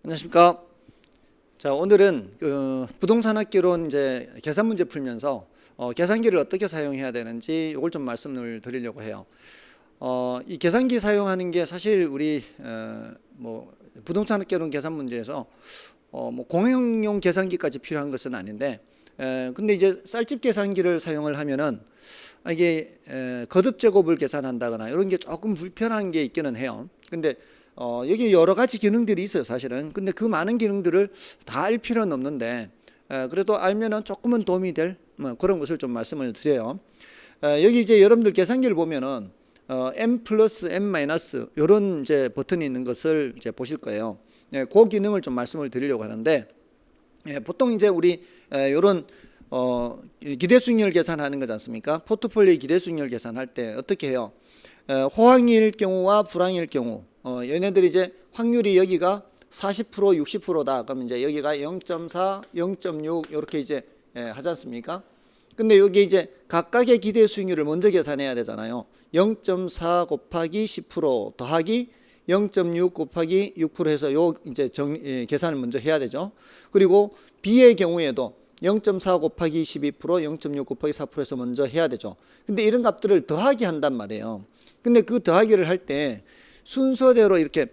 안녕하십니까. 자, 오늘은 부동산 학기론 이제 계산 문제 풀면서 계산기를 어떻게 사용해야 되는지 이걸 좀 말씀을 드리려고 해요. 이 계산기 사용하는 게 사실 우리 뭐 부동산 학기론 계산 문제에서 뭐 공용용 계산기까지 필요한 것은 아닌데, 근데 이제 쌀집 계산기를 사용을 하면은 이게 거듭 제곱을 계산한다거나 이런 게 조금 불편한 게 있기는 해요. 근데 여기 여러 가지 기능들이 있어요, 사실은. 근데 그 많은 기능들을 다 알 필요는 없는데, 그래도 알면은 조금은 도움이 될 뭐 그런 것을 좀 말씀을 드려요. 여기 이제 여러분들 계산기를 보면은 M 플러스 M 마이너스 이런 이제 버튼이 있는 것을 이제 보실 거예요. 그 기능을 좀 말씀을 드리려고 하는데, 보통 이제 우리 이런 기대 수익률 계산하는 거지 않습니까? 포트폴리오 기대 수익률 계산할 때 어떻게 해요? 호황일 경우와 불황일 경우, 얘네들이 이제 확률이 여기가 40%, 60%다. 그러면 이제 여기가 0.4, 0.6 이렇게 이제 하지 않습니까? 근데 여기 이제 각각의 기대 수익률을 먼저 계산해야 되잖아요. 0.4 곱하기 10% 더하기 0.6 곱하기 6% 해서 요 이제 계산을 먼저 해야 되죠. 그리고 B의 경우에도 0.4 곱하기 12%, 0.6 곱하기 4% 해서 먼저 해야 되죠. 근데 이런 값들을 더하기 한단 말이에요. 근데 그 더하기를 할 때 순서대로 이렇게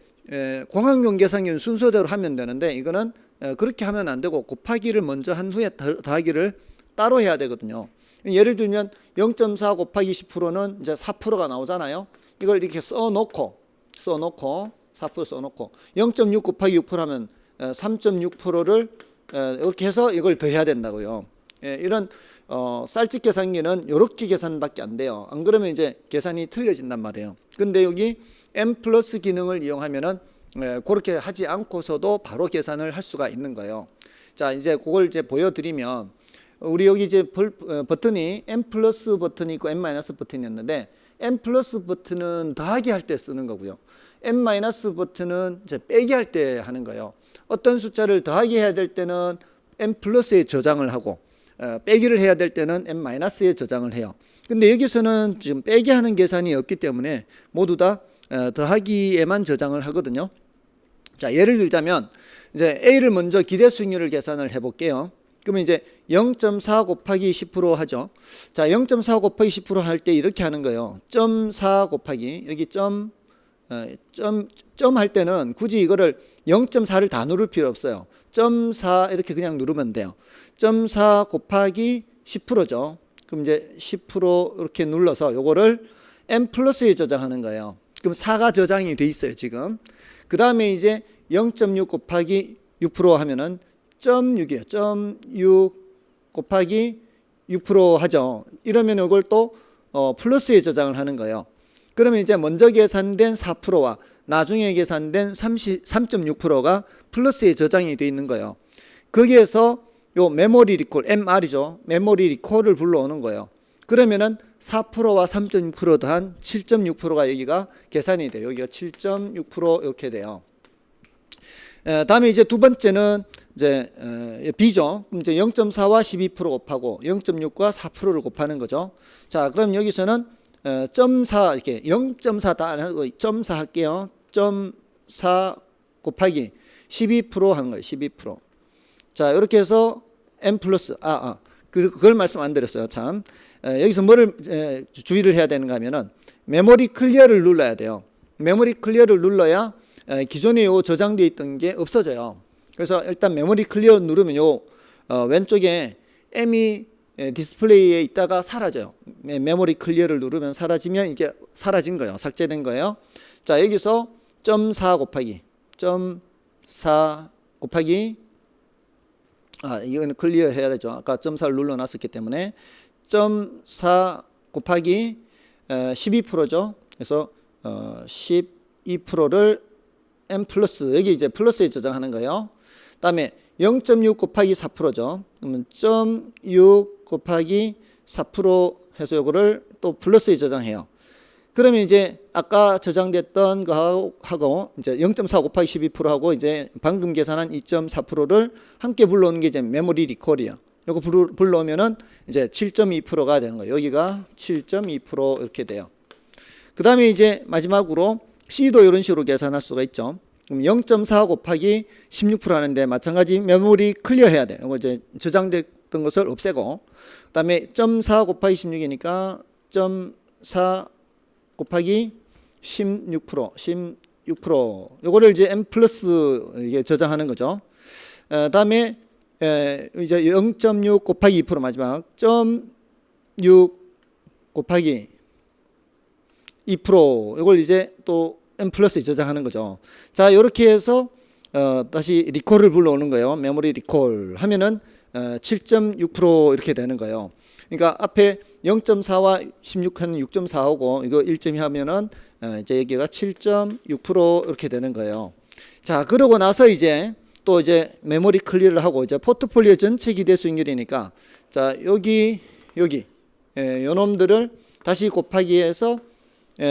공항용 계산기는 순서대로 하면 되는데, 이거는 그렇게 하면 안 되고 곱하기를 먼저 한 후에 더하기를 따로 해야 되거든요. 예를 들면 0.4 곱하기 10%는 이제 4%가 나오잖아요. 이걸 이렇게 써놓고 4% 써놓고 0.6 곱하기 6% 하면 3.6%를 이렇게 해서 이걸 더해야 된다고요. 이런 쌀집 계산기는 이렇게 계산밖에 안 돼요. 안 그러면 이제 계산이 틀려진단 말이에요. 근데 여기 M 플러스 기능을 이용하면은 그렇게 하지 않고서도 바로 계산을 할 수가 있는 거예요. 자, 이제 그걸 이제 보여드리면, 우리 여기 이제 버튼이 M 플러스 버튼이 있고 M 마이너스 버튼이었는데, M 플러스 버튼은 더하기 할 때 쓰는 거고요. M 마이너스 버튼은 이제 빼기 할 때 하는 거예요. 어떤 숫자를 더하기 해야 될 때는 M 플러스에 저장을 하고, 빼기를 해야 될 때는 M 마이너스에 저장을 해요. 근데 여기서는 지금 빼기 하는 계산이 없기 때문에 모두 다 더하기에만 저장을 하거든요. 자, 예를 들자면 이제 A를 먼저 기대 수익률을 계산을 해 볼게요. 그러면 이제 0.4 곱하기 10% 하죠. 자, 0.4 곱하기 10% 할 때 이렇게 하는 거예요. 0.4 곱하기 여기 점 할 때는 굳이 이거를 0.4를 다 누를 필요 없어요. 0.4 이렇게 그냥 누르면 돼요. 0.4 곱하기 10%죠. 그럼 이제 10% 이렇게 눌러서 요거를 M 플러스에 저장하는 거예요. 그럼 4가 저장이 돼 있어요, 지금. 그 다음에 이제 0.6 곱하기 6% 하면은 0.6이에요. 0.6 곱하기 6% 하죠. 이러면 이걸 또 플러스에 저장을 하는 거예요. 그러면 이제 먼저 계산된 4%와 나중에 계산된 3.6%가 플러스에 저장이 되어 있는 거예요. 거기에서 요 메모리 리콜, MR이죠. 메모리 리콜을 불러오는 거예요. 그러면은 4%와 3.6% 더한 7.6%가 여기가 계산이 돼요. 여기가 7.6% 이렇게 돼요. 다음에 이제 두 번째는 이제 B죠. 이제 0.4와 12% 곱하고 0.6과 4%를 곱하는 거죠. 자, 그럼 여기서는 0.4 이렇게 0.4 다 안 하고 0.4 할게요. 0.4 곱하기 12% 하는 거예요. 12%. 자, 이렇게 해서 M 플러스 그걸 말씀 안 드렸어요. 참. 여기서 뭐를 주의를 해야 되는가 하면은 메모리 클리어를 눌러야 돼요. 메모리 클리어를 눌러야 기존에 요 저장되어 있던 게 없어져요. 그래서 일단 메모리 클리어 누르면 요 왼쪽에 M이 디스플레이에 있다가 사라져요. 메모리 클리어를 누르면 사라지면 이게 사라진 거예요. 삭제된 거예요. 자, 여기서 0.4 곱하기 0.4 곱하기 이거는 클리어 해야 되죠. 아까 0.4를 눌러놨었기 때문에 0.4 곱하기 12%죠. 그래서 12%를 M 플러스, 여기 이제 플러스에 저장하는 거예요. 다음에 0.6 곱하기 4%죠. 그러면 0.6 곱하기 4% 해서 요거를 또 플러스에 저장해요. 그러면 이제 아까 저장됐던 거하고 이제 0.4 곱하기 12%하고 이제 방금 계산한 2.4%를 함께 불러오는 게 이제 메모리 리콜이에요. 요거 불러오면은 이제 7.2%가 되는 거예요. 여기가 7.2% 이렇게 돼요. 그 다음에 이제 마지막으로 C도 이런 식으로 계산할 수가 있죠. 그럼 0.4 곱하기 16% 하는데 마찬가지 메모리 클리어 해야 돼. 이거 이제 저장됐던 것을 없애고, 그다음에 0.4 곱하기 16이니까 0.4 곱하기 16%. 요거를 이제 m 플러스 이게 저장하는 거죠. 다음에 이제 0.6 곱하기 2% 마지막 0.6 곱하기 2% 이걸 이제 또 m 플러스에 저장하는 거죠. 자, 이렇게 해서 다시 리콜을 불러오는 거예요. 메모리 리콜 하면은 7.6% 이렇게 되는 거예요. 그러니까 앞에 0.4와 16하는 6.4하고 이거 1.2 하면은 이제 여기가 7.6% 이렇게 되는 거예요. 자, 그러고 나서 이제 또 이제 메모리 클리어를 하고 이제 포트폴리오 전체 기대 수익률이니까 자, 여기 요 놈들을 다시 곱하기 해서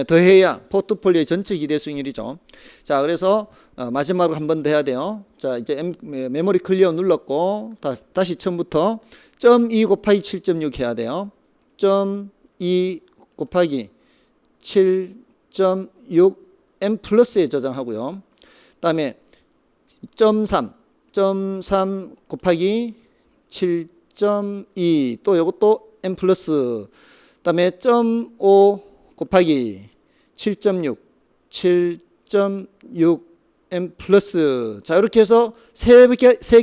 더해야 포트폴리오 전체 기대 수익률이죠. 자, 그래서 마지막으로 한 번 더 해야 돼요. 자, 이제 메모리 클리어 눌렀고 다시 처음부터 0.2 곱하기 7.6 해야 돼요. 0.2 곱하기 7.6 m 플러스에 저장하고요. 그다음에 0.3 곱하기 7.2 또 이것도 m 플러스. 그다음에 0.5 곱하기 7.6 m 플러스. 자, 이렇게 해서 세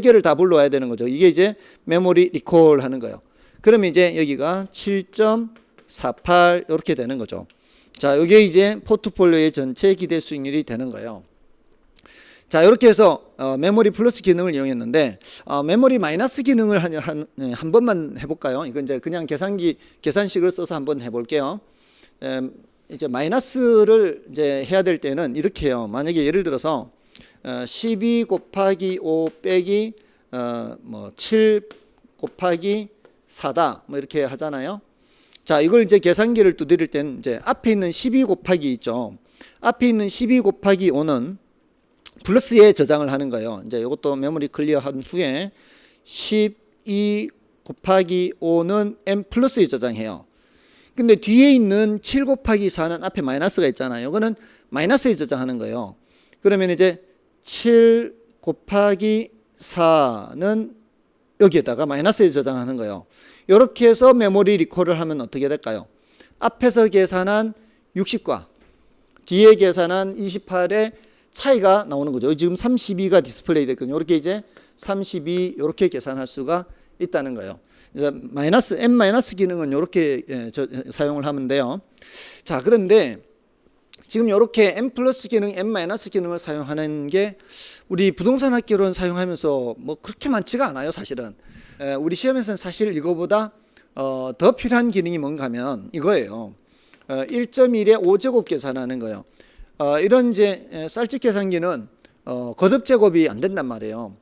개를 다 불러와야 되는 거죠. 이게 이제 메모리 리콜 하는 거예요. 그러면 이제 여기가 7.48 이렇게 되는 거죠. 자, 이게 이제 포트폴리오의 전체 기대 수익률이 되는 거예요. 자, 이렇게 해서 메모리 플러스 기능을 이용했는데 메모리 마이너스 기능을 한 번만 해볼까요? 이건 이제 그냥 계산식을 써서 한번 해볼게요. 이제 마이너스를 이제 해야 될 때는 이렇게 해요. 만약에 예를 들어서 12 곱하기 5 빼기 7 곱하기 4다 뭐 이렇게 하잖아요. 자, 이걸 이제 계산기를 두드릴 때는 이제 앞에 있는 12 곱하기 있죠. 앞에 있는 12 곱하기 5는 플러스에 저장을 하는 거예요. 이제 이것도 메모리 클리어한 후에 12 곱하기 5는 m 플러스에 저장해요. 근데 뒤에 있는 7 곱하기 4는 앞에 마이너스가 있잖아요. 이거는 마이너스에 저장하는 거예요. 그러면 이제 7 곱하기 4는 여기에다가 마이너스에 저장하는 거예요. 이렇게 해서 메모리 리콜을 하면 어떻게 될까요? 앞에서 계산한 60과 뒤에 계산한 28의 차이가 나오는 거죠. 지금 32가 디스플레이 됐거든요. 이렇게 이제 32 이렇게 계산할 수가 있다는 거예요. 이제 m 마이너스 기능은 이렇게 사용을 하면 돼요. 자, 그런데 지금 이렇게 m 플러스 기능, m 마이너스 기능을 사용하는 게 우리 부동산 학개론 사용하면서 뭐 그렇게 많지가 않아요, 사실은. 우리 시험에서는 사실 이거보다 더 필요한 기능이 뭔가 하면 이거예요. 1.1의 5제곱 계산하는 거예요. 이런 이제 쌀집 계산기는 거듭 제곱이 안 된단 말이에요.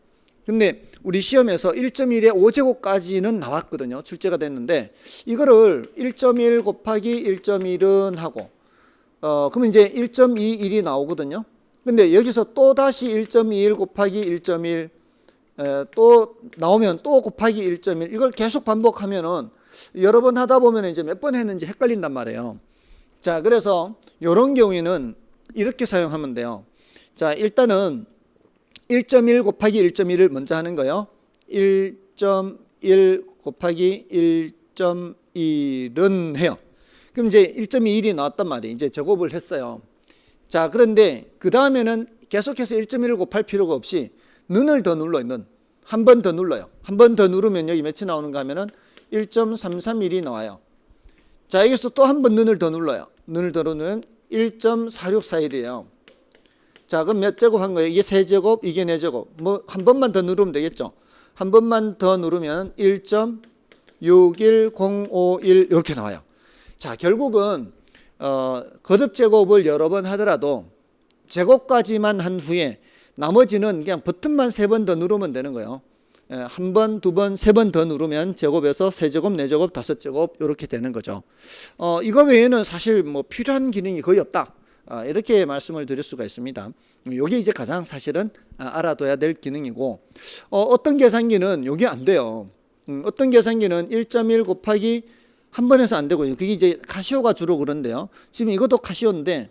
근데 우리 시험에서 1.1의 5제곱까지는 나왔거든요. 출제가 됐는데 이거를 1.1 곱하기 1.1은 하고 그러면 이제 1.21이 나오거든요. 근데 여기서 또 다시 1.21 곱하기 1.1 또 나오면 또 곱하기 1.1 이걸 계속 반복하면은 여러 번 하다 보면 이제 몇 번 했는지 헷갈린단 말이에요. 자, 그래서 이런 경우에는 이렇게 사용하면 돼요. 자, 일단은 1.1 곱하기 1.1을 먼저 하는 거예요. 1.1 곱하기 1.1은 해요. 그럼 이제 1.21이 나왔단 말이에요. 이제 제곱을 했어요. 자, 그런데 그 다음에는 계속해서 1.1을 곱할 필요가 없이 는을 더 눌러요. 한 번 더 눌러요. 한 번 더 누르면 여기 몇이 나오는가 하면은 1.331이 나와요. 자, 여기서 또 한 번 는을 더 눌러요. 는을 더 누르면 1.4641이에요. 자, 그럼 몇 제곱 한 거예요? 이게 3제곱, 이게 4제곱. 뭐 한 번만 더 누르면 되겠죠. 한 번만 더 누르면 1.61051 이렇게 나와요. 자, 결국은 거듭 제곱을 여러 번 하더라도 제곱까지만 한 후에 나머지는 그냥 버튼만 3번 더 누르면 되는 거예요. 한 번, 두 번, 3번 더 누르면 제곱에서 3제곱, 4제곱, 5제곱 이렇게 되는 거죠. 이거 외에는 사실 뭐 필요한 기능이 거의 없다. 이렇게 말씀을 드릴 수가 있습니다. 이게 이제 가장 사실은 알아둬야 될 기능이고 어떤 계산기는 이게 안 돼요. 어떤 계산기는 1.1 곱하기 한 번에서 안 되고요. 그게 이제 카시오가 주로 그런데요. 지금 이것도 카시오인데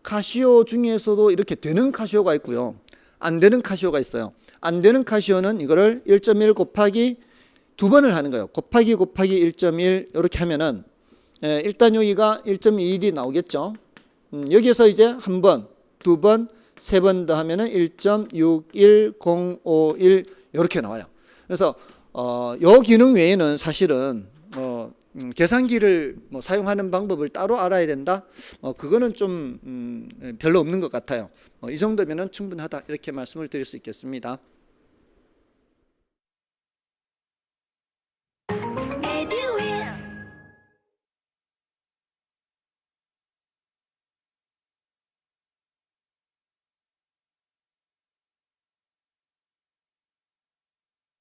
카시오 중에서도 이렇게 되는 카시오가 있고요. 안 되는 카시오가 있어요. 안 되는 카시오는 이거를 1.1 곱하기 두 번을 하는 거예요. 곱하기 1.1 이렇게 하면은 일단 여기가 1.21이 나오겠죠. 여기에서 이제 한 번, 두 번, 세 번 더 하면은 1.61051 이렇게 나와요. 그래서 요 기능 외에는 사실은 계산기를 사용하는 방법을 따로 알아야 된다. 그거는 좀 별로 없는 것 같아요. 이 정도면은 충분하다 이렇게 말씀을 드릴 수 있겠습니다.